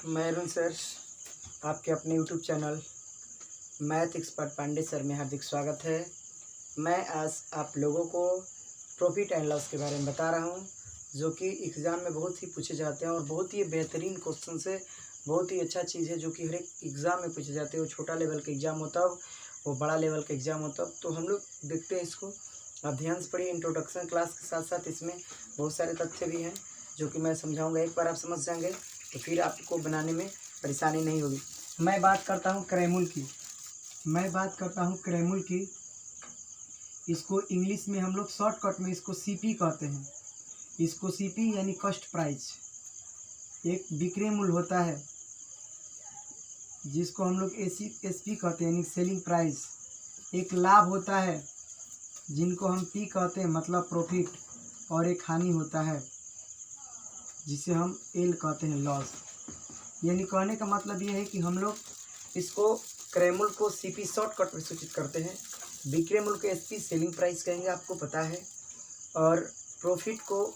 मैं अरुण सर, आपके अपने YouTube channel math expert Pandey sir में हार्दिक स्वागत है। मैं आज आप लोगों को प्रॉफिट एंड लॉस के बारे में बता रहा हूं, जो कि एग्ज़ाम में बहुत ही पूछे जाते हैं और बहुत ही बेहतरीन क्वेश्चन से बहुत ही अच्छा चीज़ है, जो कि हर एक एग्ज़ाम में पूछे जाते हैं। वो छोटा लेवल का एग्ज़ाम होता हो, वो बड़ा लेवल का एग्ज़ाम होता हो। तो हम लोग देखते हैं इसको। आप ध्यान से पढ़िए। इंट्रोडक्शन क्लास के साथ साथ इसमें बहुत सारे तथ्य भी हैं, जो कि मैं समझाऊंगा। एक बार आप समझ जाएंगे तो फिर आपको बनाने में परेशानी नहीं होगी। मैं बात करता हूँ क्रैमुल की। इसको इंग्लिश में हम लोग शॉर्टकट में इसको सीपी कहते हैं। इसको सीपी यानी कॉस्ट प्राइस। एक विक्रय मूल्य होता है जिसको हम लोग एसपी कहते हैं, यानी सेलिंग प्राइस। एक लाभ होता है जिनको हम पी कहते हैं, मतलब प्रॉफिट। और एक हानि होता है जिसे हम एल कहते हैं, लॉस। यानी कहने का मतलब ये है कि हम लोग इसको क्रैमुल को सीपी शॉर्टकट में सूचित करते हैं, विक्रय मूल्य को एसपी सेलिंग प्राइस कहेंगे, आपको पता है। और प्रॉफिट को,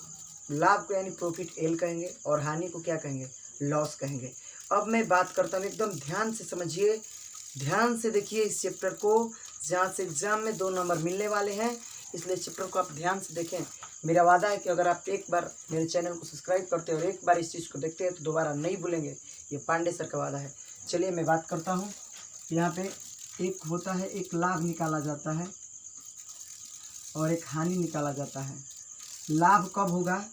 लाभ को यानी प्रॉफिट एल कहेंगे, और हानि को क्या कहेंगे, लॉस कहेंगे। अब मैं बात करता हूँ, एकदम ध्यान से समझिए, ध्यान से देखिए इस चैप्टर को, जहाँ से एग्जाम में 2 नंबर मिलने वाले हैं। इसलिए चैप्टर को आप ध्यान से देखें। मेरा वादा है कि अगर आप एक बार मेरे चैनल को सब्सक्राइब करते हैं और एक बार इस चीज़ को देखते हैं तो दोबारा नहीं भूलेंगे। ये पांडे सर का वादा है। चलिए मैं बात करता हूँ। यहाँ पे एक होता है, एक लाभ निकाला जाता है और एक हानि निकाला जाता है। लाभ कब होगा?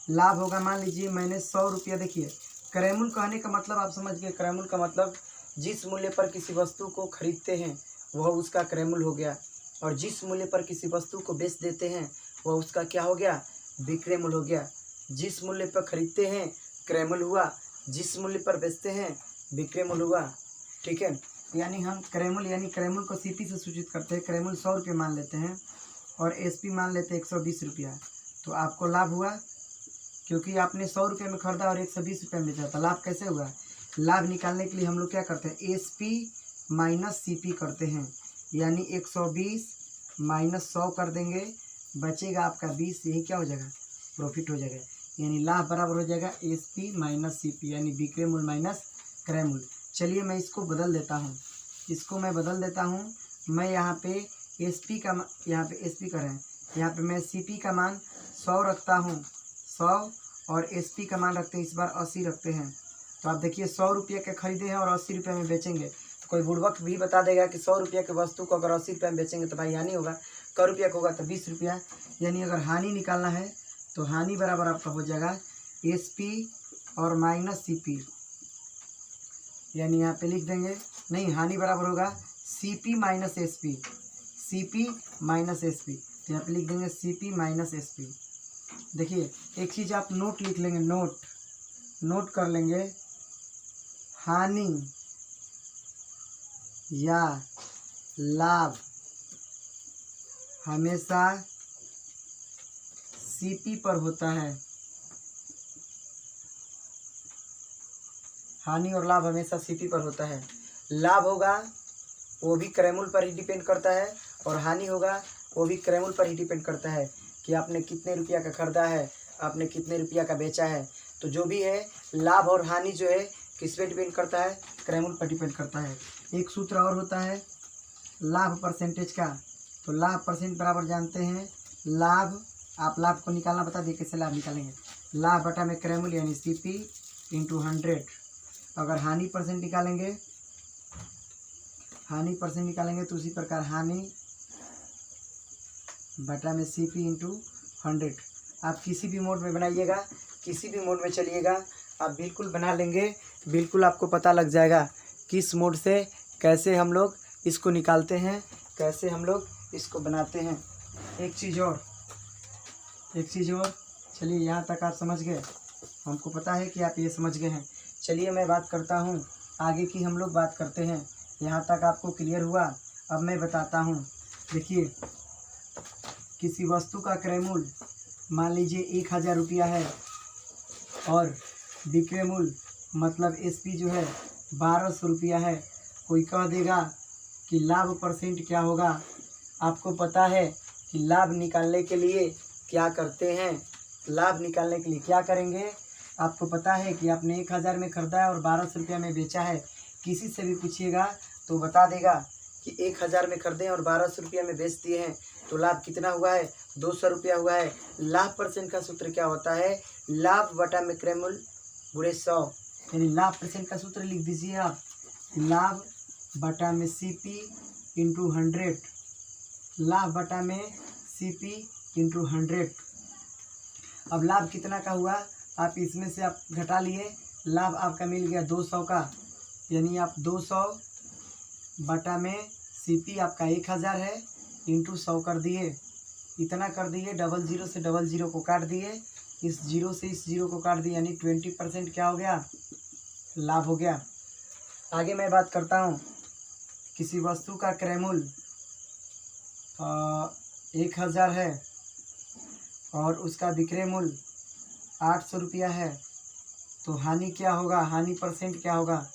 लाभ होगा, मान लीजिए मैंने 100 रुपया, देखिए क्रैमुल कहने का मतलब आप समझ गए। क्रैमुल का मतलब जिस मूल्य पर किसी वस्तु को खरीदते हैं वह उसका क्रैमुल हो गया, और जिस मूल्य पर किसी वस्तु को बेच देते हैं वह उसका क्या हो गया, विक्रय मूल्य हो गया। जिस मूल्य पर खरीदते हैं क्रैमुल हुआ, जिस मूल्य पर बेचते हैं विक्रय मूल्य हुआ। ठीक है, यानी हम क्रैमुल को सीपी से सूचित करते हैं। क्रैमुल 100 रुपये मान लेते हैं और एसपी मान लेते हैं 120 रुपया। तो आपको लाभ हुआ, क्योंकि आपने 100 रुपये में खरीदा और 120 रुपये में बेचा। तो लाभ कैसे हुआ? लाभ निकालने के लिए हम लोग क्या करते हैं, एसपी माइनस सीपी करते हैं। यानी 120 माइनस 100 कर देंगे, बचेगा आपका 20। यही क्या हो जाएगा, प्रॉफिट हो जाएगा। यानी लाभ बराबर हो जाएगा एसपी माइनस सीपी, यानी विक्रय मूल्य माइनस क्रय मूल्य। चलिए मैं इसको बदल देता हूँ। मैं यहाँ पे एसपी का, यहाँ पे एसपी करें, यहाँ पे मैं सीपी का मान 100 रखता हूँ, 100, और एसपी का मान रखते हैं इस बार 80 रखते हैं। तो आप देखिए 100 रुपये के खरीदे हैं और 80 रुपये में बेचेंगे। कोई बुड़बक भी बता देगा कि 100 रुपये के वस्तु को अगर 80 रुपये में बेचेंगे तो भाई हानि होगा। 100 रुपये का होगा तो 20 रुपया। यानी अगर हानि निकालना है तो हानि बराबर आपका हो जाएगा एसपी और माइनस सीपी। यानी यहाँ पे लिख देंगे, नहीं, हानि बराबर होगा CP minus SP, CP minus SP. तो यहाँ पे लिख देंगे सीपी माइनस एसपी। देखिए एक चीज़ आप नोट लिख लेंगे, नोट कर लेंगे, हानि या लाभ हमेशा सीपी पर होता है। हानि और लाभ हमेशा सीपी पर होता है। लाभ होगा वो भी क्रैमुल पर ही डिपेंड करता है, और हानि होगा वो भी क्रैमुल पर ही डिपेंड करता है कि आपने कितने रुपया का खरीदा है, आपने कितने रुपया का बेचा है। तो जो भी है, लाभ और हानि जो है किस पे डिपेंड करता है, क्रैमुल पर डिपेंड करता है। एक सूत्र और होता है लाभ परसेंटेज का। तो लाभ परसेंट बराबर जानते हैं, लाभ, आप लाभ को निकालना बता दिए कैसे लाभ निकालेंगे। लाभ बटा में क्रैमुल यानी सीपी इंटू 100। अगर हानि परसेंट निकालेंगे तो उसी प्रकार हानि बटा में सीपी इंटू 100। आप किसी भी मोड में बनाइएगा, किसी भी मोड में चलिएगा, आप बिल्कुल बना लेंगे। बिल्कुल आपको पता लग जाएगा किस मोड से कैसे हम लोग इसको निकालते हैं, कैसे हम लोग इसको बनाते हैं। एक चीज़ और, चलिए यहाँ तक आप समझ गए, हमको पता है कि आप ये समझ गए हैं। चलिए मैं बात करता हूँ, आगे की हम लोग बात करते हैं। यहाँ तक आपको क्लियर हुआ? अब मैं बताता हूँ। देखिए किसी वस्तु का क्रय मूल्य मान लीजिए 1000 रुपया है, और विक्रय मूल्य मतलब एसपी जो है 1200 रुपया है। कोई कह देगा कि लाभ परसेंट क्या होगा? आपको पता है कि लाभ निकालने के लिए क्या करते हैं, लाभ निकालने के लिए क्या करेंगे, आपको पता है कि आपने 1000 में खरीदा है और 1200 रुपया में बेचा है। किसी से भी पूछिएगा तो बता देगा कि 1000 में खरीदे और 1200 रुपया में बेच दिए हैं, तो लाभ कितना हुआ है? 200 रुपया हुआ है। लाभ परसेंट का सूत्र क्या होता है? लाभ बटा में क्रय मूल्य गुणे 100, यानी लाभ परसेंट का सूत्र लिख दीजिए आप, लाभ बटा में CP इंटू 100, लाभ बटा में CP इंटू 100। अब लाभ कितना का हुआ? आप इसमें से आप घटा लिए, लाभ आपका मिल गया 200 का, यानी आप 200 बटा में CP आपका 1000 है इंटू 100 कर दिए, इतना कर दिए। 00 से 00 को काट दिए, इस 0 से इस 0 को काट दिए, यानी 20% क्या हो गया? लाभ हो गया। आगे मैं बात करता हूँ, किसी वस्तु का क्रय मूल्य 1000 है और उसका विक्रय मूल्य 800 रुपया है, तो हानि क्या होगा? हानि परसेंट क्या होगा?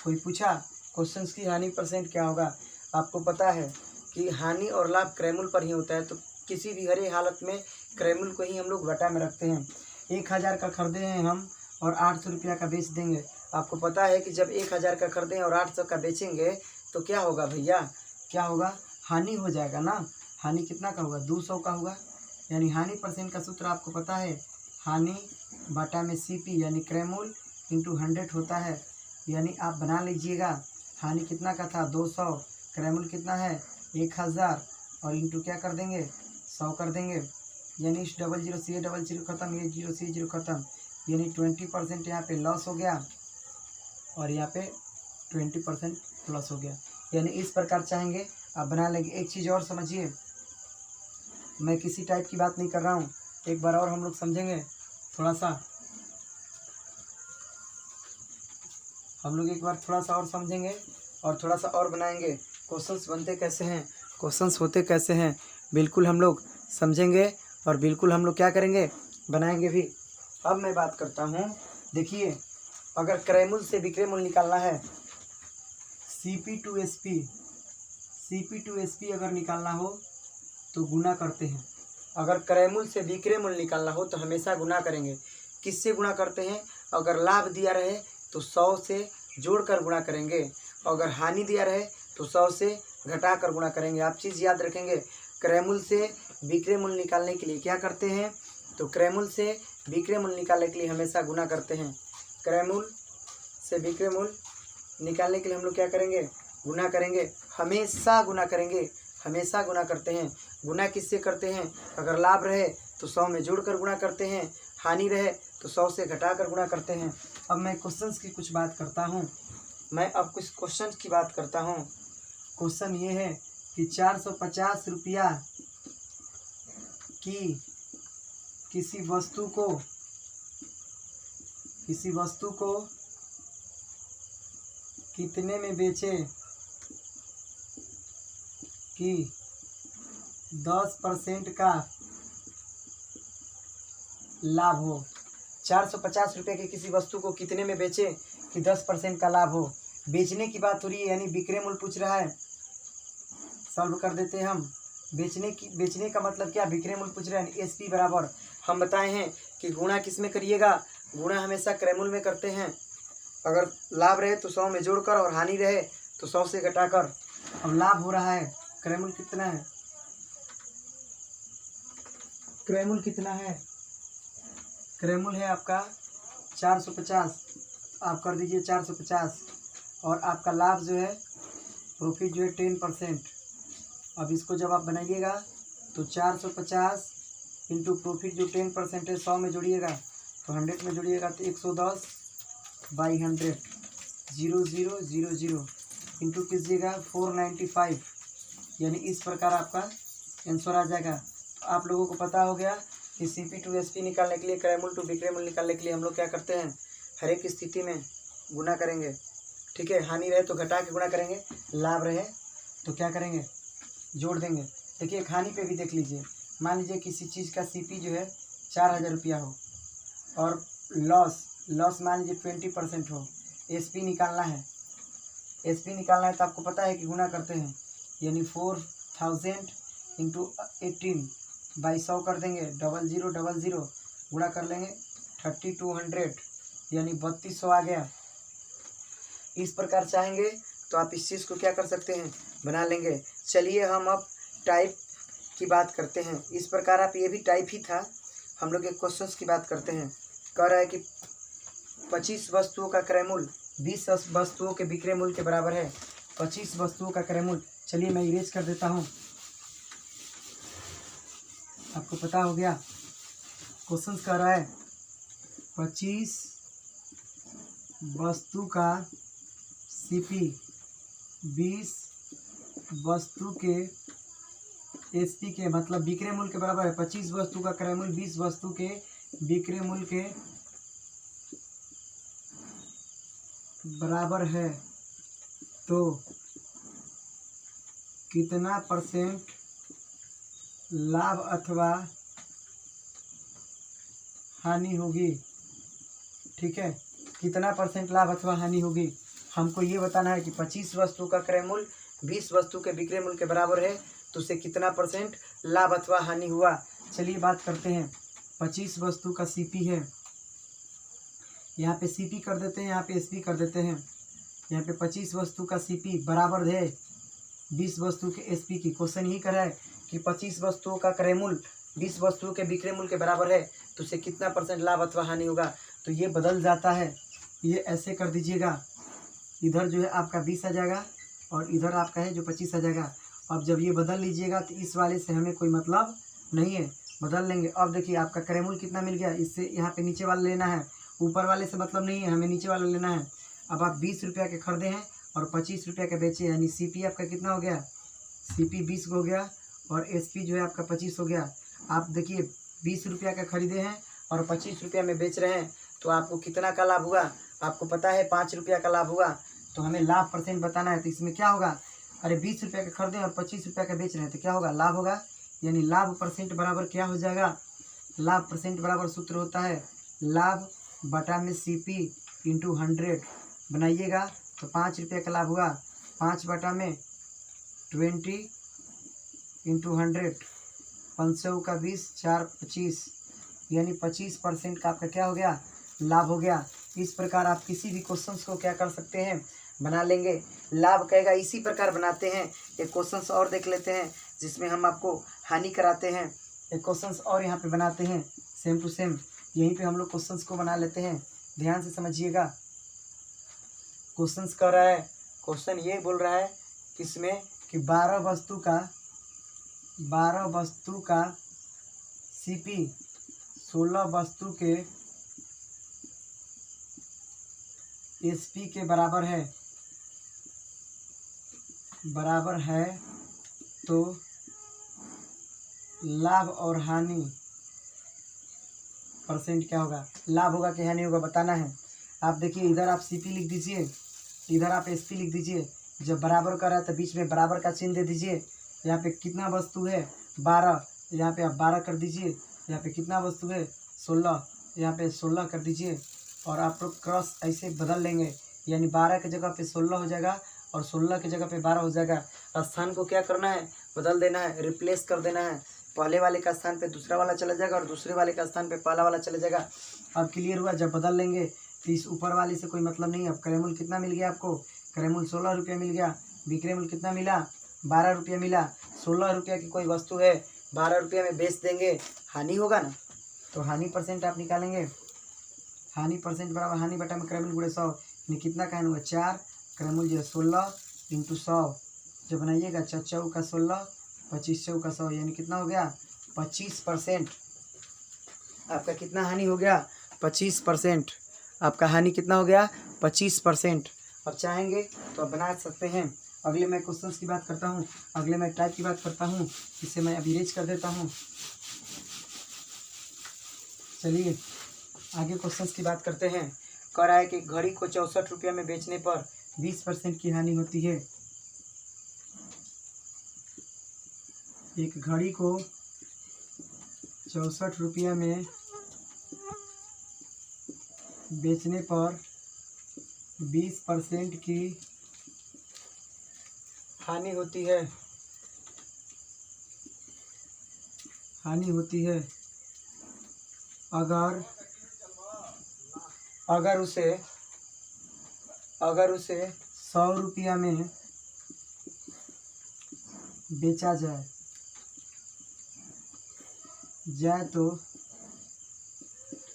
कोई पूछा क्वेश्चंस की हानि परसेंट क्या होगा? आपको पता है कि हानि और लाभ क्रय मूल्य पर ही होता है, तो किसी भी हर एक हालत में क्रय मूल्य को ही हम लोग बटा में रखते हैं। 1000 का खरीदे हैं हम और 800 रुपया का बेच देंगे। आपको पता है कि जब 1000 का खरीदें और 800 का बेचेंगे तो क्या होगा भैया? क्या होगा? हानि हो जाएगा ना। हानि कितना का होगा? 200 का होगा। यानी हानि परसेंट का सूत्र आपको पता है, हानि बटा में CP यानी क्रय मूल्य इंटू 100 होता है। यानी आप बना लीजिएगा, हानि कितना का था? 200, क्रय मूल्य कितना है? 1000 और इंटू क्या कर देंगे? 100 कर देंगे। यानी इस 00 से ये 00 खत्म, ये 0 से 0 खत्म, यानी 20% यहाँ पे लॉस हो गया और यहाँ पे 20% प्लस हो गया। यानी इस प्रकार चाहेंगे आप बना लेंगे। एक चीज़ और समझिए, मैं किसी टाइप की बात नहीं कर रहा हूँ, एक बार और हम लोग समझेंगे थोड़ा सा, हम लोग एक बार थोड़ा सा और समझेंगे और थोड़ा सा और बनाएंगे। क्वेश्चंस बनते कैसे हैं, क्वेश्चंस होते कैसे हैं, बिल्कुल हम लोग समझेंगे और बिल्कुल हम लोग क्या करेंगे? बनाएंगे भी। अब मैं बात करता हूँ, देखिए अगर क्रय मूल्य से विक्रय मूल्य निकालना है, CP टू SP अगर निकालना हो तो गुना करते हैं। अगर क्रय मूल्य से विक्रय मूल्य निकालना हो तो हमेशा गुना करेंगे। किससे गुना करते हैं? अगर लाभ दिया रहे तो 100 से जोड़कर गुणा करेंगे, अगर हानि दिया रहे तो 100 से घटाकर गुणा करेंगे। आप चीज़ याद रखेंगे, क्रय मूल्य से विक्रय मूल्य निकालने के लिए क्या करते हैं? तो क्रय मूल्य से विक्रय मूल्य निकालने के लिए हमेशा गुना करते हैं। क्रय मूल्य से विक्रय मूल्य निकालने के लिए हम लोग क्या करेंगे? गुना करेंगे, हमेशा गुना करेंगे, हमेशा गुना करते हैं। गुना किससे करते हैं? अगर लाभ रहे तो 100 में जोड़कर गुणा करते हैं, हानि रहे तो 100 से घटाकर गुणा करते हैं। अब मैं क्वेश्चंस की कुछ बात करता हूँ, मैं अब कुछ क्वेश्चन की बात करता हूँ। क्वेश्चन ये है कि 450 रुपया की किसी वस्तु को कितने में बेचे कि 10% का लाभ हो। 450 रुपये की किसी वस्तु को कितने में बेचे कि 10% का लाभ हो। बेचने की बात हो रही है, यानी विक्रय मूल्य पूछ रहा है। सॉल्व कर देते हैं हम। बेचने का मतलब क्या? विक्रय मूल्य पूछ रहा है। SP बराबर हम बताए हैं कि गुणा किस में करिएगा? गुणा हमेशा क्रय मूल्य में करते हैं। अगर लाभ रहे तो 100 में जोड़कर और हानि रहे तो 100 से घटाकर। अब लाभ हो रहा है, क्रय मूल्य कितना है? क्रय मूल्य कितना है? क्रय मूल्य है आपका 450, आप कर दीजिए 450 और आपका लाभ जो है प्रॉफिट जो है 10%। अब इसको जब आप बनाइएगा तो 450 इंटू प्रॉफिट जो 10% है 100 में जोड़िएगा तो 100 में जोड़िएगा तो 110/100 0000 इंटू कीजिएगा 495, यानी इस प्रकार आपका आंसर आ जाएगा। तो आप लोगों को पता हो गया कि CP टू SP निकालने के लिए, क्रय मूल्य टू विक्रय मूल्य निकालने के लिए हम लोग क्या करते हैं? हर एक स्थिति में गुना करेंगे। ठीक है, हानि रहे तो घटा के गुणा करेंगे, लाभ रहे तो क्या करेंगे? जोड़ देंगे। देखिए एक हानि पे भी देख लीजिए, मान लीजिए किसी चीज़ का CP जो है 4000 रुपया हो और लॉस मान लीजिए 20% हो। SP निकालना है, SP निकालना है तो आपको पता है कि गुना करते हैं, यानी 4000 इंटू 18/100 कर देंगे, 0000 गुणा कर लेंगे 3200 यानी 3200 आ गया। इस प्रकार चाहेंगे तो आप इस चीज़ को क्या कर सकते हैं, बना लेंगे। चलिए हम अब टाइप की बात करते हैं। इस प्रकार आप, ये भी टाइप ही था, हम लोग एक क्वेश्चंस की बात करते हैं। कह रहा है कि 25 वस्तुओं का क्रय मूल्य 20 वस्तुओं के विक्रय मूल्य के बराबर है। 25 वस्तुओं का क्रय मूल्य, चलिए मैं इरेज कर देता हूँ, आपको पता हो गया। क्वेश्चन कह रहा है 25 वस्तु का सीपी 20 वस्तु के एसपी के, मतलब विक्रय मूल्य के बराबर है। 25 वस्तु का क्रय मूल्य 20 वस्तु के विक्रय मूल्य के बराबर है, तो कितना % लाभ अथवा हानि होगी। ठीक है, कितना % लाभ अथवा हानि होगी, हमको ये बताना है कि 25 वस्तु का क्रय मूल्य 20 वस्तु के विक्रय मूल्य के बराबर है, तो उसे कितना % लाभ अथवा हानि हुआ। चलिए बात करते हैं। 25 वस्तु का सीपी है, यहाँ पे सीपी कर देते हैं, यहाँ पे एसपी कर देते हैं। यहाँ पे 25 वस्तु का सीपी बराबर है 20 वस्तु के एसपी की। क्वेश्चन ही कर रहा है कि 25 वस्तुओं का क्रय मूल्य 20 वस्तुओं के विक्रय मूल्य के बराबर है, तो उसे कितना % लाभ अथवा हानि होगा। तो ये बदल जाता है, ये ऐसे कर दीजिएगा, इधर जो है आपका 20 आ जाएगा और इधर आपका है जो 25 आ जाएगा। अब जब ये बदल लीजिएगा तो इस वाले से हमें कोई मतलब नहीं है, बदल लेंगे। अब देखिए आपका क्रय मूल्य कितना मिल गया, इससे यहाँ पे नीचे वाला लेना है, ऊपर वाले से मतलब नहीं है, हमें नीचे वाला लेना है। अब आप 20 रुपया के खरीदे हैं और 25 रुपया के बेचे, यानी सीपी आपका कितना हो गया, सीपी 20 हो गया और एसपी जो है आपका 25 हो गया। आप देखिए 20 रुपया का खरीदे हैं और 25 रुपया में बेच रहे हैं, तो आपको कितना का लाभ हुआ, आपको पता है 5 रुपया का लाभ हुआ। तो हमें लाभ % बताना है, तो इसमें क्या होगा, अरे 20 रुपया का खरीदे और 25 रुपया का बेच रहे हैं, तो क्या होगा, लाभ होगा। यानी लाभ % बराबर क्या हो जाएगा, लाभ % बराबर सूत्र होता है लाभ बटा में सीपी इंटू 100 बनाइएगा, तो 5 रुपये का लाभ हुआ, 5 बटा में 20 इंटू 100, 500 का 20, 4 25, यानी 25% का आपका क्या हो गया, लाभ हो गया। इस प्रकार आप किसी भी क्वेश्चंस को क्या कर सकते हैं, बना लेंगे। लाभ कहेगा इसी प्रकार बनाते हैं। एक क्वेश्चंस और देख लेते हैं जिसमें हम आपको हानि कराते हैं। एक क्वेश्चंस और यहाँ पे बनाते हैं, सेम टू सेम यहीं पे हम लोग क्वेश्चंस को बना लेते हैं, ध्यान से समझिएगा। क्वेश्चंस कर रहा है, क्वेश्चन ये बोल रहा है किसमें कि 12 वस्तु का सीपी 16 वस्तु के एसपी के बराबर है, तो लाभ और हानि % क्या होगा, लाभ होगा कि हानि होगा बताना है। आप देखिए इधर आप सीपी लिख दीजिए, इधर आप एसपी लिख दीजिए। जब बराबर कर रहा है तो बीच में बराबर का चिन्ह दे दीजिए। यहाँ पे कितना वस्तु है 12, यहाँ पे आप 12 कर दीजिए। यहाँ पे कितना वस्तु है 16, यहाँ पे 16 कर दीजिए। और आप लोग क्रॉस ऐसे बदल लेंगे, यानी 12 की जगह पे 16 हो जाएगा और 16 की जगह पे 12 हो जाएगा। स्थान को क्या करना है, बदल देना है, रिप्लेस कर देना है। पहले वाले का स्थान पे दूसरा वाला चला जाएगा और दूसरे वाले का स्थान पे पहला वाला चला जाएगा। अब क्लियर हुआ। जब बदल लेंगे तो इस ऊपर वाले से कोई मतलब नहीं। अब क्रय मूल्य कितना मिल गया आपको, क्रय मूल्य 16 रुपया मिल गया, विक्रय मूल्य कितना मिला 12 रुपया मिला। 16 रुपया की कोई वस्तु है 12 रुपया में बेच देंगे, हानि होगा ना, तो हानि % आप निकालेंगे। हानि % बराबर हानि बटा में क्रय मूल्य गुणे 100, यानी कितना का हुआ 4, क्रय मूल्य जो है 16 इंटू 100 जब बनाइएगा 4 का 16, 25 का 100, यानी कितना हो गया 25%। आपका कितना हानि हो गया 25%। आपका हानि कितना हो गया 25%। अब चाहेंगे तो आप बना सकते हैं। अगले मैं क्वेश्चंस की बात करता हूँ, अगले मैं टाइप की बात करता हूँ, इसे मैं अभी इरेज कर देता हूँ। चलिए आगे क्वेश्चंस की बात करते हैं। कह रहा है कि घड़ी को 64 रुपया में बेचने पर 20% की हानि होती है। एक घड़ी को 64 रुपया में बेचने पर 20% की हानि होती है, अगर अगर उसे 100 रुपया में बेचा जाए तो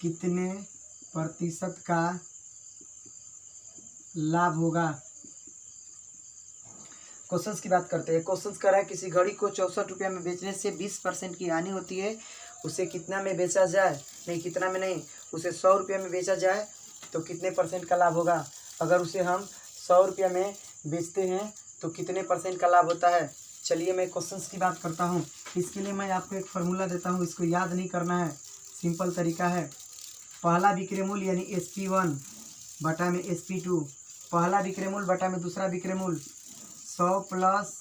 कितने प्रतिशत का लाभ होगा। क्वेश्चंस की बात करते हैं। क्वेश्चंस कर रहा है किसी घड़ी को 64 रुपया में बेचने से 20% की हानि होती है, उसे कितना में बेचा जाए, नहीं कितना में नहीं, उसे 100 रुपया में बेचा जाए तो कितने परसेंट का लाभ होगा। अगर उसे हम 100 रुपया में बेचते हैं तो कितने परसेंट का लाभ होता है। चलिए मैं क्वेश्चंस की बात करता हूँ। इसके लिए मैं आपको एक फार्मूला देता हूँ, इसको याद नहीं करना है, सिंपल तरीका है। पहला विक्रय मूल्य यानी SP1 बटा में SP2, पहला विक्रय मूल्य बटा में दूसरा विक्रय मूल्य 100 प्लस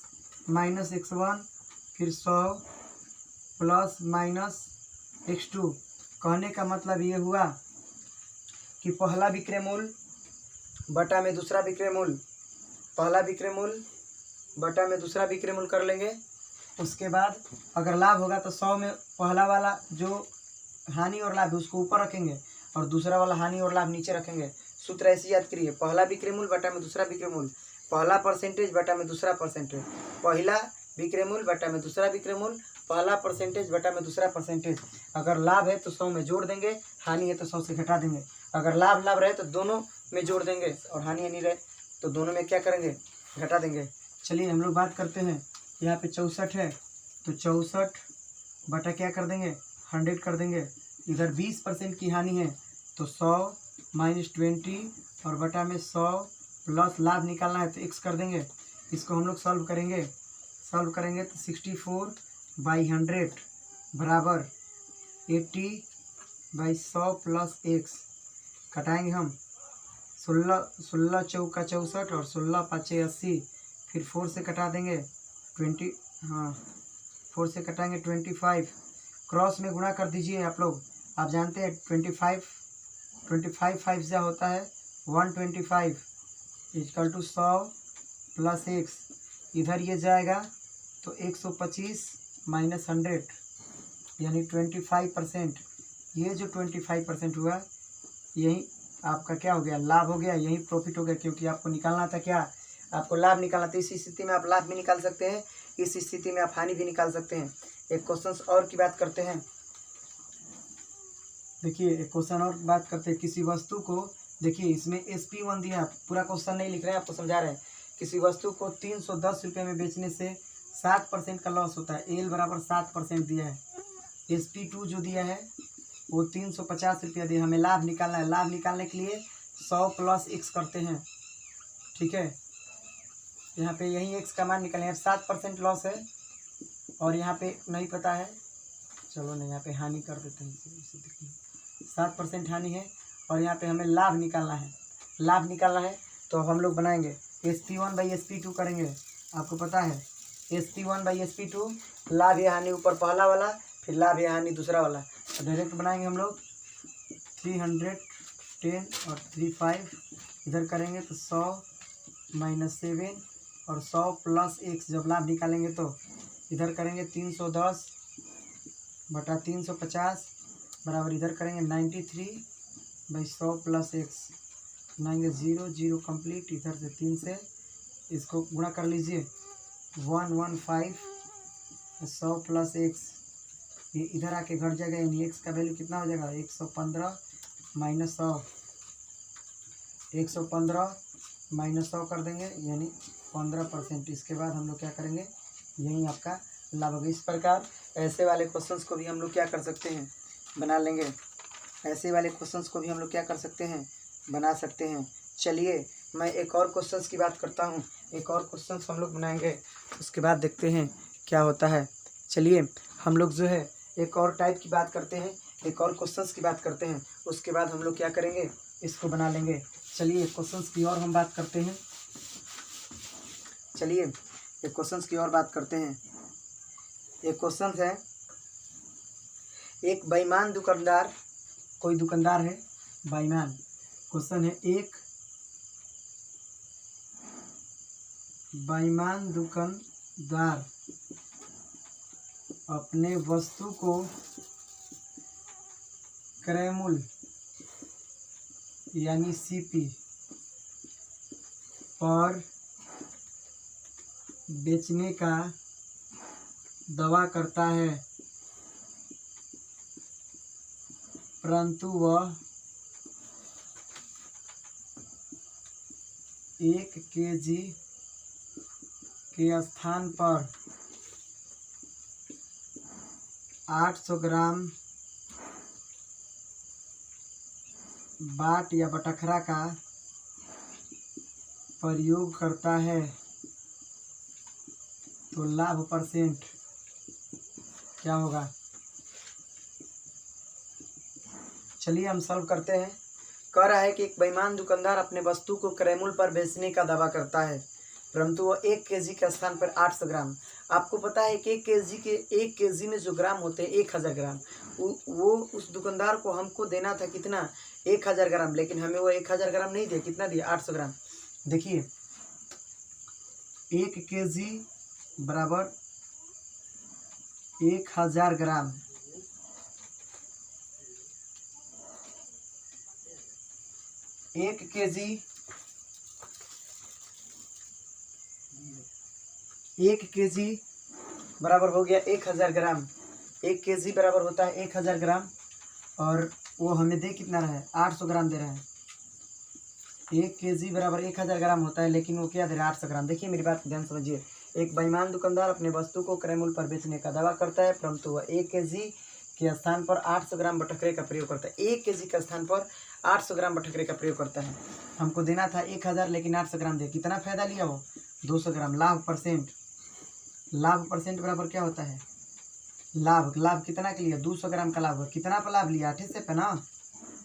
माइनस x1 फिर 100 प्लस माइनस x2। कहने का मतलब ये हुआ कि पहला विक्रय मूल्य बटा में दूसरा विक्रय मूल्य, पहला विक्रय मूल्य बटा में दूसरा विक्रय मूल्य कर लेंगे। उसके बाद अगर लाभ होगा तो 100 में पहला वाला जो हानि और लाभ है उसको ऊपर रखेंगे और दूसरा वाला हानि और लाभ नीचे रखेंगे। सूत्र ऐसे याद करिए, पहला विक्रय मूल्य बटा में दूसरा विक्रय मूल्य, पहला परसेंटेज बटा में दूसरा परसेंटेज, पहला विक्रय मूल्य बटा में दूसरा विक्रय मूल्य, पहला परसेंटेज बटा में दूसरा परसेंटेज। अगर लाभ है तो 100 में जोड़ देंगे, हानि है तो 100 से घटा देंगे। अगर लाभ रहे तो दोनों में जोड़ देंगे और हानि रहे तो दोनों में क्या करेंगे, घटा देंगे। चलिए हम लोग बात करते हैं। यहाँ पे 64 है तो 64 बटा क्या कर देंगे, 100 कर देंगे। इधर 20% की हानि है तो 100 माइनस 20 और बटा में 100 प्लस लाभ निकालना है तो x कर देंगे। इसको हम लोग सॉल्व करेंगे तो 64/100 बराबर 80/100 प्लस x कटाएंगे हम। 16 चौका 64 और 16 पाँचे 80, फिर 4 से कटा देंगे 20, हाँ 4 से कटाएंगे 25। क्रॉस में गुणा कर दीजिए आप लोग, आप जानते हैं 25 5 से होता है 125 इक्वल टू 100 प्लस x। इधर ये जाएगा तो 125 माइनस 100 यानी 25%। ये जो 25% हुआ यही आपका क्या हो गया, लाभ हो गया, यही प्रॉफिट हो गया। क्योंकि आपको निकालना था क्या, आपको लाभ निकालना था। इस स्थिति में आप लाभ भी निकाल सकते हैं, इस स्थिति में आप हानि भी निकाल सकते हैं। एक क्वेश्चन और की बात करते हैं। देखिए एक क्वेश्चन और बात करते हैं। किसी वस्तु को, देखिए इसमें SP1 दिया, पूरा क्वेश्चन नहीं लिख रहे हैं, आपको समझा रहे हैं। किसी वस्तु को 310 रुपये में बेचने से 7% का लॉस होता है। एल बराबर 7% दिया है। SP2 जो दिया है वो 350 रुपया दिया। हमें लाभ निकालना है। लाभ निकालने के लिए 100 प्लस x करते हैं, ठीक है। यहाँ पे यही x का मान निकालेंगे। 7% लॉस है और यहाँ पे नहीं पता है, चलो नहीं यहाँ पे हानि कर देते हैं। 7% हानि है और यहाँ पे हमें लाभ निकालना है। लाभ निकालना है तो हम लोग बनाएंगे SP1/SP2 करेंगे। आपको पता है SP1/SP2 लाभ या हानि ऊपर पहला वाला, फिर लाभ या हानि दूसरा वाला। तो डायरेक्ट बनाएंगे हम लोग 310 और 35 इधर करेंगे तो 100 माइनस 7 और 100 प्लस x। जब लाभ निकालेंगे तो इधर करेंगे 310 बटा 350 बराबर इधर करेंगे 93/100 प्लस x। बनाएंगे 0 0 कंप्लीट। इधर से 3 से इसको गुणा कर लीजिए 115 100 प्लस x। ये इधर आके घट जाएगा, यानी x का वैल्यू कितना हो जाएगा 115 माइनस 100। 115 माइनस 100 कर देंगे यानी 15%। इसके बाद हम लोग क्या करेंगे, यही आपका लाभ होगा। इस प्रकार ऐसे वाले क्वेश्चंस को भी हम लोग क्या कर सकते हैं, बना लेंगे। ऐसे वाले क्वेश्चंस को भी हम लोग क्या कर सकते हैं, बना सकते हैं। चलिए मैं एक और क्वेश्चंस की बात करता हूँ। एक और क्वेश्चंस हम लोग बनाएंगे, उसके बाद देखते हैं क्या होता है। चलिए हम लोग जो है एक और टाइप की बात करते हैं, एक और क्वेश्चंस की बात करते हैं। उसके बाद हम लोग क्या करेंगे, इसको बना लेंगे। चलिए क्वेश्चंस की और हम बात करते हैं। चलिए एक क्वेश्चंस की और बात करते हैं। एक क्वेश्चन है, एक बेईमान दुकानदार, कोई दुकानदार है बेईमान। क्वेश्चन है, एक बेईमान दुकानदार अपने वस्तु को क्रय मूल्य यानी सीपी पर बेचने का दावा करता है, परंतु वह 1 kg के स्थान पर 800 ग्राम बाट या बटखरा का प्रयोग करता है, तो लाभ परसेंट क्या होगा। चलिए हम सॉल्व करते हैं। कह रहा है कि एक बेईमान दुकानदार अपने वस्तु को क्रय मूल्य पर बेचने का दावा करता है, परंतु वह 1 kg के स्थान पर 800 ग्राम। आपको पता है कि 1 kg में जो ग्राम होते हैं 1000 ग्राम, वो उस दुकानदार को हमको देना था कितना, 1000 ग्राम, लेकिन हमें वो 1000 ग्राम नहीं दिया, कितना दिया, 800 ग्राम। देखिए 1 kg बराबर 1000 ग्राम, एक केजी बराबर हो गया 1000 ग्राम। 1 kg बराबर होता है 1000 ग्राम, और वो हमें दे कितना रहा है, 800 ग्राम दे रहा है। 1 kg बराबर 1000 ग्राम होता है, लेकिन वो क्या दे रहा है, 800 ग्राम। देखिए मेरी बात ध्यान समझिए। एक बेईमान दुकानदार अपने वस्तु को क्रय मूल्य पर बेचने का दावा करता है, परंतु वह 1 kg के स्थान पर 800 ग्राम बटखरे का प्रयोग करता है। 1 kg के स्थान पर 800 ग्राम बटखरे का प्रयोग करता है। हमको देना था 1000, लेकिन 800 ग्राम दिया। कितना फायदा लिया वो, 200 ग्राम। लाभ परसेंट बराबर क्या होता है, लाभ कितना के लिए, 200 ग्राम का लाभ। कितना पर लाभ लिया, 800 पे ना,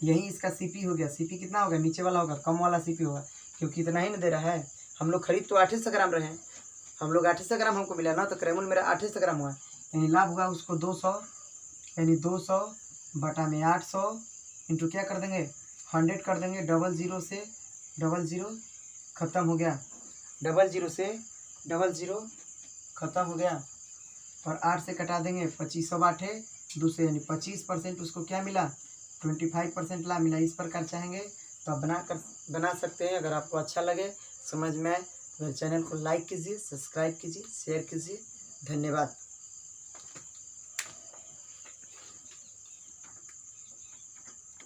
यही इसका सीपी हो गया। सीपी कितना होगा, नीचे वाला होगा, कम वाला सीपी होगा, क्योंकि इतना ही ना दे रहा है। हम लोग खरीद तो 800 ग्राम रहे हैं, हम लोग 800 ग्राम हमको मिला ना, तो क्रय मूल्य मेरा 800 ग्राम हुआ, यानी लाभ हुआ उसको 200, यानी 200 बटा में 800 इंटू क्या कर देंगे, 100 कर देंगे। 00 से 00 ख़त्म हो गया, 00 से 00 ख़त्म हो गया, और 8 से कटा देंगे, 2500 बाटे 2 से, यानी 25% उसको क्या मिला, 25% लाभ मिला। इस प्रकार चाहेंगे तो आप बना सकते हैं। अगर आपको अच्छा लगे, समझ में आए, तो मेरे चैनल को लाइक कीजिए, सब्सक्राइब कीजिए, शेयर कीजिए। धन्यवाद।